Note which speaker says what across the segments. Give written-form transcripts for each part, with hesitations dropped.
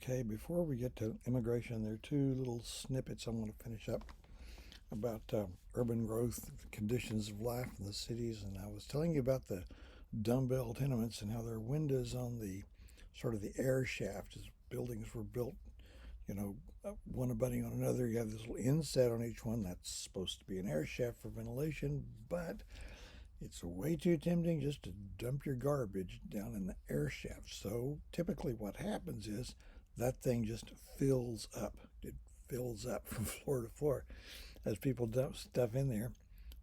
Speaker 1: Okay, before we get to immigration, there are two little snippets I want to finish up about urban growth, conditions of life in the cities. And I was telling you about the dumbbell tenements and how there are windows on the sort of the air shaft as buildings were built, one abutting on another. You have this little inset on each one that's supposed to be an air shaft for ventilation, but it's way too tempting just to dump your garbage down in the air shaft. So typically what happens is that thing just fills up. It fills up from floor to floor as people dump stuff in there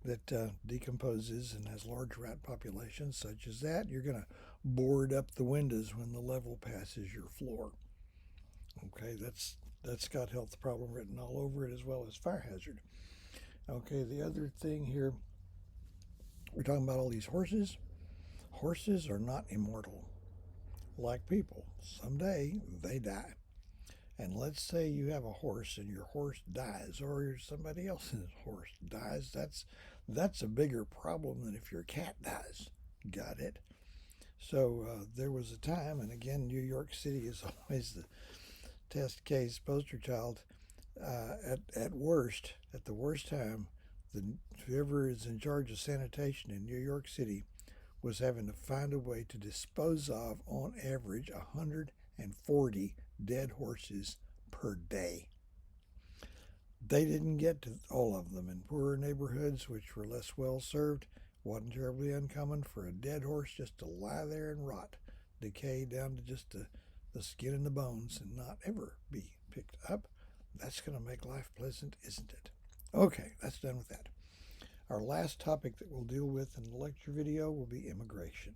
Speaker 1: that decomposes and has large rat populations such as that. You're going to board up the windows when the level passes your floor. Okay, that's got health problem written all over it as well as fire hazard. Okay, the other thing here, we're talking about all these horses. Horses are not immortal like people. Someday they die. And let's say you have a horse and your horse dies, or somebody else's horse dies. That's a bigger problem than if your cat dies. Got it? So there was a time, and again, New York City is always the test case poster child. At the worst time, whoever is in charge of sanitation in New York City was having to find a way to dispose of, on average, 140 dead horses per day. They didn't get to all of them. In poorer neighborhoods, which were less well served, wasn't terribly uncommon for a dead horse just to lie there and rot, decay down to just the skin and the bones, and not ever be picked up. That's going to make life pleasant, isn't it? Okay, that's done with that. Our last topic that we'll deal with in the lecture video will be immigration.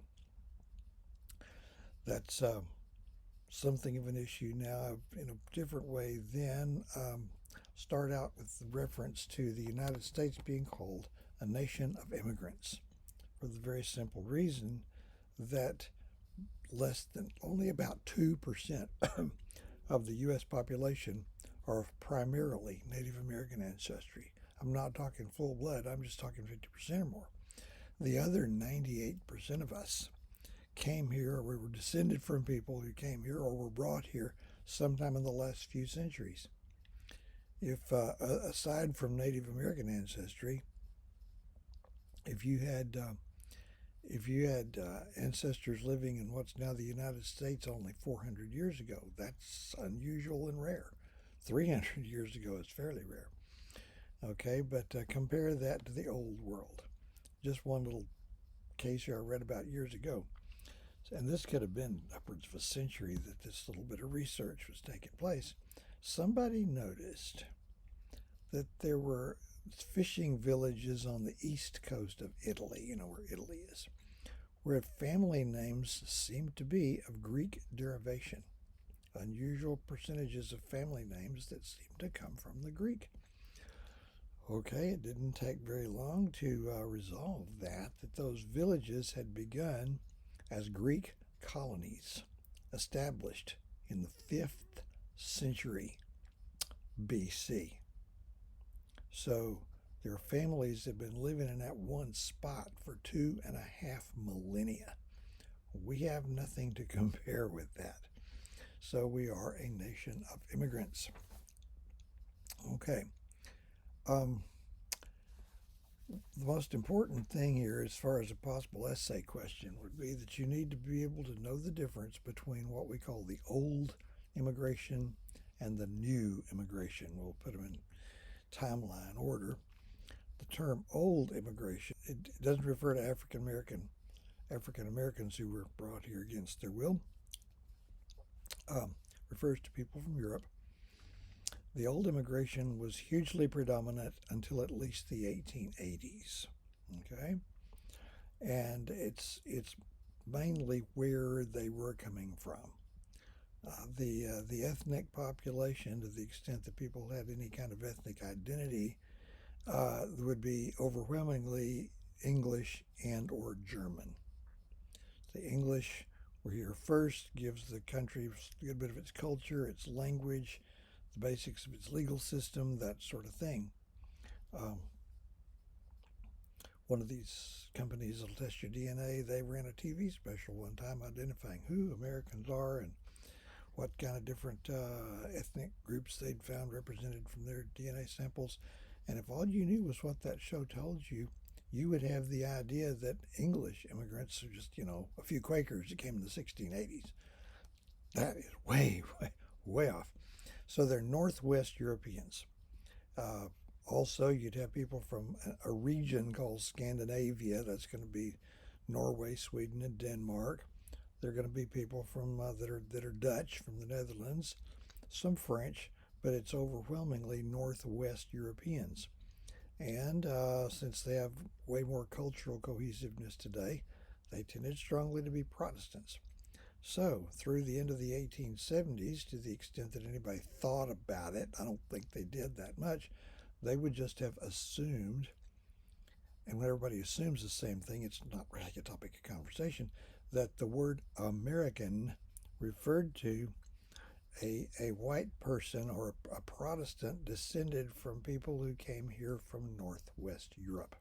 Speaker 1: That's something of an issue now in a different way then. Start out with the reference to the United States being called a nation of immigrants for the very simple reason that only about 2% of the U.S. population are of primarily Native American ancestry. I'm not talking full blood, I'm just talking 50% or more. The other 98% of us came here, or we were descended from people who came here or were brought here sometime in the last few centuries. If, aside from Native American ancestry, if you had ancestors living in what's now the United States only 400 years ago, that's unusual and rare. 300 years ago is fairly rare. Okay, but compare that to the old world. Just one little case here I read about years ago. And this could have been upwards of a century that this little bit of research was taking place. Somebody noticed that there were fishing villages on the east coast of Italy, where Italy is, where family names seemed to be of Greek derivation. Unusual percentages of family names that seem to come from the Greek. Okay, it didn't take very long to resolve that those villages had begun as Greek colonies established in the 5th century BC. So their families have been living in that one spot for 2.5 millennia. We have nothing to compare with that. So we are a nation of immigrants. Okay. The most important thing here, as far as a possible essay question, would be that you need to be able to know the difference between what we call the old immigration and the new immigration. We'll put them in timeline order. The term old immigration, it doesn't refer to African Americans who were brought here against their will. Refers to people from Europe. The old immigration was hugely predominant until at least the 1880s. Okay, and it's mainly where they were coming from. The ethnic population, to the extent that people had any kind of ethnic identity, would be overwhelmingly English and or German. The English were here first, gives the country a good bit of its culture, its language, the basics of its legal system, that sort of thing. One of these companies that'll test your DNA, they ran a TV special one time identifying who Americans are and what kind of different ethnic groups they'd found represented from their DNA samples. And if all you knew was what that show told you, you would have the idea that English immigrants are just, a few Quakers that came in the 1680s. That is way, way, way off. So they're Northwest Europeans. Uh, Also, you'd have people from a region called Scandinavia. That's going to be Norway, Sweden, and Denmark. They're going to be people from that are Dutch from the Netherlands, some French, but it's overwhelmingly Northwest Europeans. And since they have way more cultural cohesiveness today, they tended strongly to be Protestants. So, through the end of the 1870s, to the extent that anybody thought about it, I don't think they did that much, they would just have assumed, and when everybody assumes the same thing, it's not really a topic of conversation, that the word American referred to a white person or a Protestant descended from people who came here from Northwest Europe.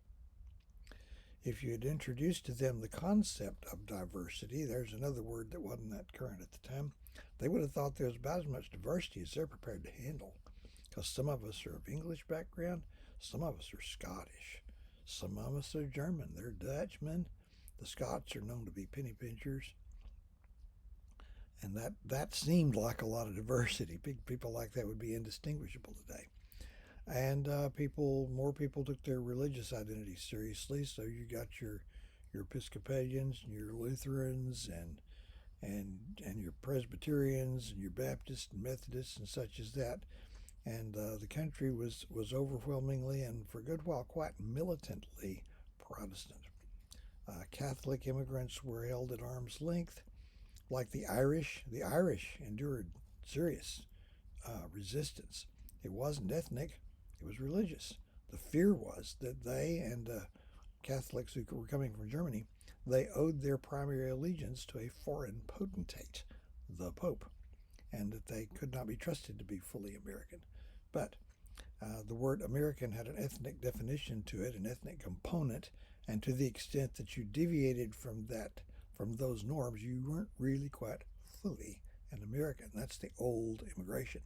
Speaker 1: If you had introduced to them the concept of diversity, there's another word that wasn't that current at the time, they would have thought there was about as much diversity as they're prepared to handle. Because some of us are of English background, some of us are Scottish, some of us are German, they're Dutchmen. The Scots are known to be penny pinchers. And that seemed like a lot of diversity. People like that would be indistinguishable today. And more people took their religious identity seriously. So you got your Episcopalians and your Lutherans and your Presbyterians and your Baptists and Methodists and such as that. And the country was overwhelmingly and for a good while quite militantly Protestant. Catholic immigrants were held at arm's length, like the Irish. The Irish endured serious resistance. It wasn't ethnic, it was religious. The fear was that they and Catholics who were coming from Germany, they owed their primary allegiance to a foreign potentate, the Pope, and that they could not be trusted to be fully American. But the word American had an ethnic definition to it, an ethnic component, and to the extent that you deviated from those norms, you weren't really quite fully an American. That's the old immigration.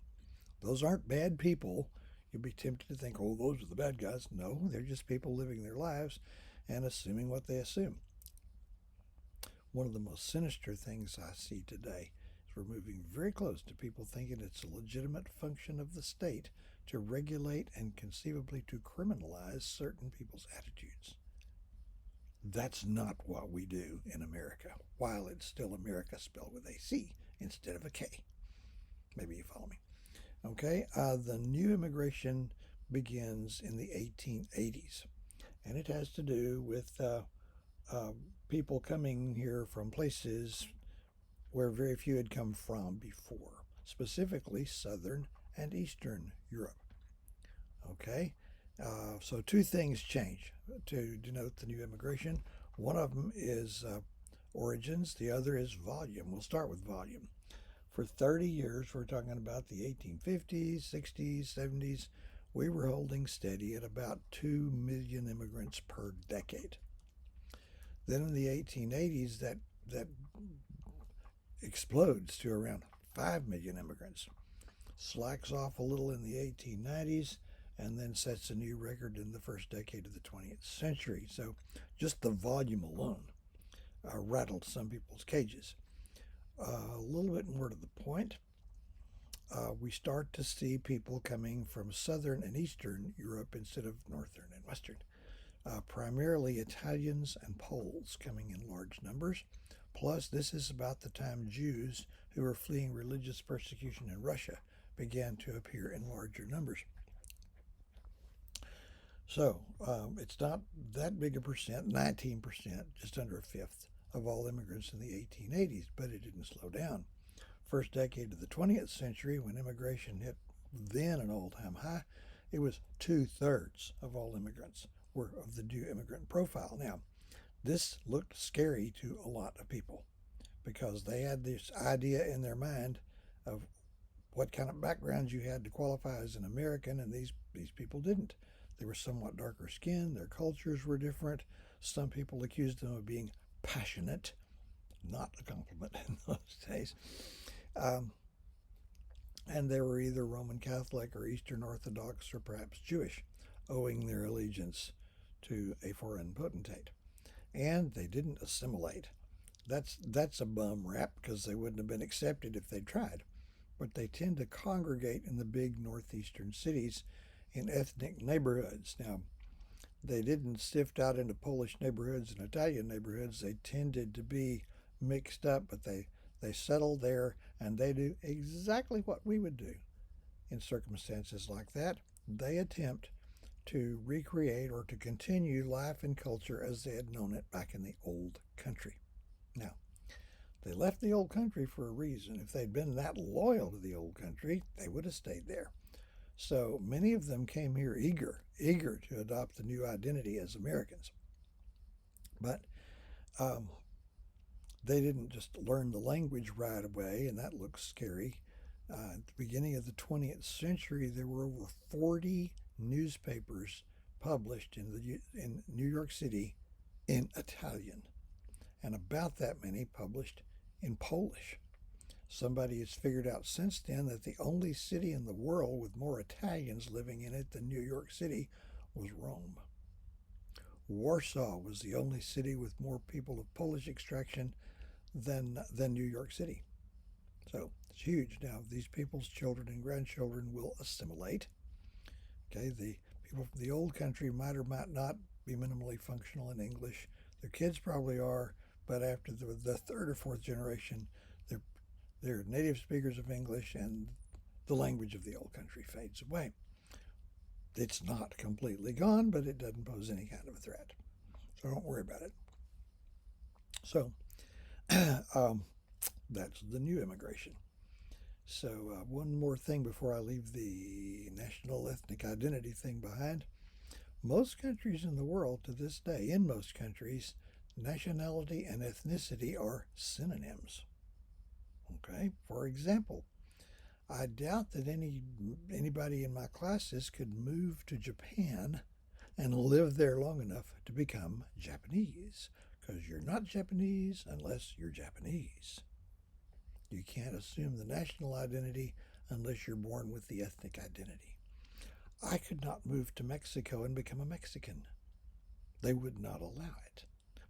Speaker 1: Those aren't bad people. You'd be tempted to think, oh, those are the bad guys. No, they're just people living their lives and assuming what they assume. One of the most sinister things I see today is we're moving very close to people thinking it's a legitimate function of the state to regulate and conceivably to criminalize certain people's attitudes. That's not what we do in America, while it's still America spelled with a C instead of a K. Maybe you follow me. Okay, the new immigration begins in the 1880s, and it has to do with people coming here from places where very few had come from before, specifically Southern and Eastern Europe. Okay, so two things change to denote the new immigration. One of them is origins, the other is volume. We'll start with volume. For 30 years, we're talking about the 1850s, 60s, 70s, we were holding steady at about 2 million immigrants per decade. Then in the 1880s, that explodes to around 5 million immigrants, slacks off a little in the 1890s, and then sets a new record in the first decade of the 20th century. So just the volume alone rattled some people's cages. A little bit more to the point, we start to see people coming from Southern and Eastern Europe instead of Northern and Western. Primarily Italians and Poles coming in large numbers. Plus, this is about the time Jews who were fleeing religious persecution in Russia began to appear in larger numbers. So it's not that big a percent, 19%, just under a fifth of all immigrants in the 1880s, but it didn't slow down. First decade of the 20th century, when immigration hit then an all-time high, it was 2/3 of all immigrants were of the new immigrant profile. Now, this looked scary to a lot of people because they had this idea in their mind of what kind of backgrounds you had to qualify as an American, and these people didn't. They were somewhat darker skinned, their cultures were different. Some people accused them of being passionate, not a compliment in those days. and they were either Roman Catholic or Eastern Orthodox or perhaps Jewish, owing their allegiance to a foreign potentate. And they didn't assimilate. That's a bum rap because they wouldn't have been accepted if they'd tried. But they tend to congregate in the big northeastern cities in ethnic neighborhoods. Now, they didn't sift out into Polish neighborhoods and Italian neighborhoods. They tended to be mixed up, but they settle there and they do exactly what we would do in circumstances like that. They attempt to recreate or to continue life and culture as they had known it back in the old country. Now, they left the old country for a reason. If they'd been that loyal to the old country, they would have stayed there. So many of them came here eager to adopt the new identity as Americans. But um, they didn't just learn the language right away, and that looks scary. At the beginning of the 20th century, there were over 40 newspapers published in New York City in Italian, and about that many published in Polish. Somebody has figured out since then that the only city in the world with more Italians living in it than New York City was Rome. Warsaw was the only city with more people of Polish extraction than New York City. So it's huge. Now, these people's children and grandchildren will assimilate. Okay, the people from the old country might or might not be minimally functional in English. Their kids probably are, but after the third or fourth generation, they're native speakers of English, and the language of the old country fades away. It's not completely gone, but it doesn't pose any kind of a threat. So don't worry about it. So that's the new immigration. So one more thing before I leave the national ethnic identity thing behind. Most countries in the world to this day, in most countries, nationality and ethnicity are synonyms. Okay, for example, I doubt that anybody in my classes could move to Japan and live there long enough to become Japanese, because you're not Japanese unless you're Japanese. You can't assume the national identity unless you're born with the ethnic identity. I could not move to Mexico and become a Mexican. They would not allow it.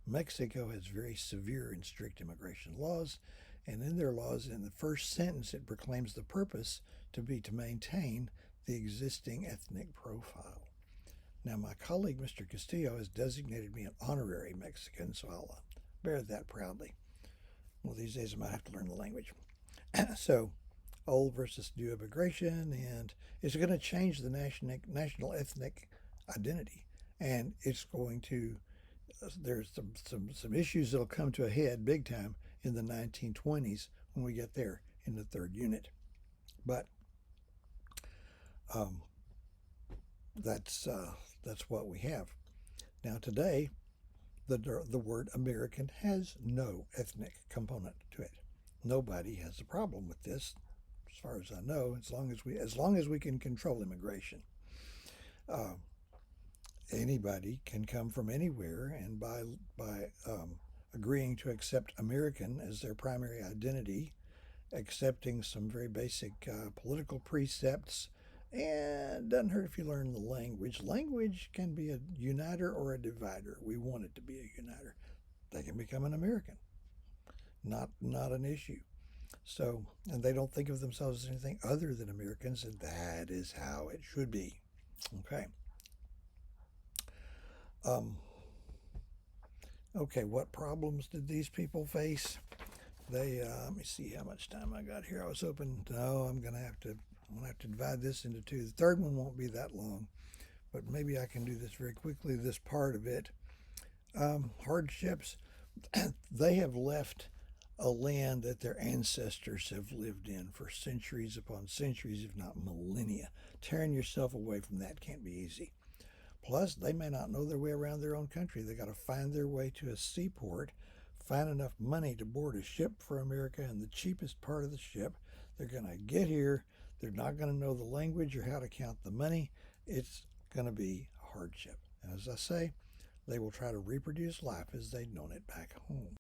Speaker 1: Mexico has very severe and strict immigration laws, and in their laws, in the first sentence, it proclaims the purpose to be to maintain the existing ethnic profile. Now, my colleague, Mr. Castillo, has designated me an honorary Mexican, so I'll bear that proudly. Well, these days I might have to learn the language. So, old versus new immigration, and it's going to change the national ethnic identity, and it's going to there's some issues that'll come to a head big time in the 1920s when we get there in the third unit. But um, that's what we have now today. The word American has no ethnic component to it. Nobody has a problem with this, as far as I know, as long as we can control immigration. Uh, Anybody can come from anywhere, and by agreeing to accept American as their primary identity, accepting some very basic political precepts, and doesn't hurt if you learn the language. Language can be a uniter or a divider. We want it to be a uniter. They can become an American. Not an issue. So, and they don't think of themselves as anything other than Americans, and that is how it should be. Okay. Um, okay, what problems did these people face? They let me see how much time I got here. I was hoping I'm gonna have to divide this into two. The third one won't be that long, but maybe I can do this very quickly. This part of it, hardships. They have left a land that their ancestors have lived in for centuries upon centuries, if not millennia. Tearing yourself away from that can't be easy. Plus, they may not know their way around their own country. They got to find their way to a seaport, find enough money to board a ship for America and the cheapest part of the ship. They're going to get here. They're not going to know the language or how to count the money. It's going to be a hardship. And as I say, they will try to reproduce life as they'd known it back home.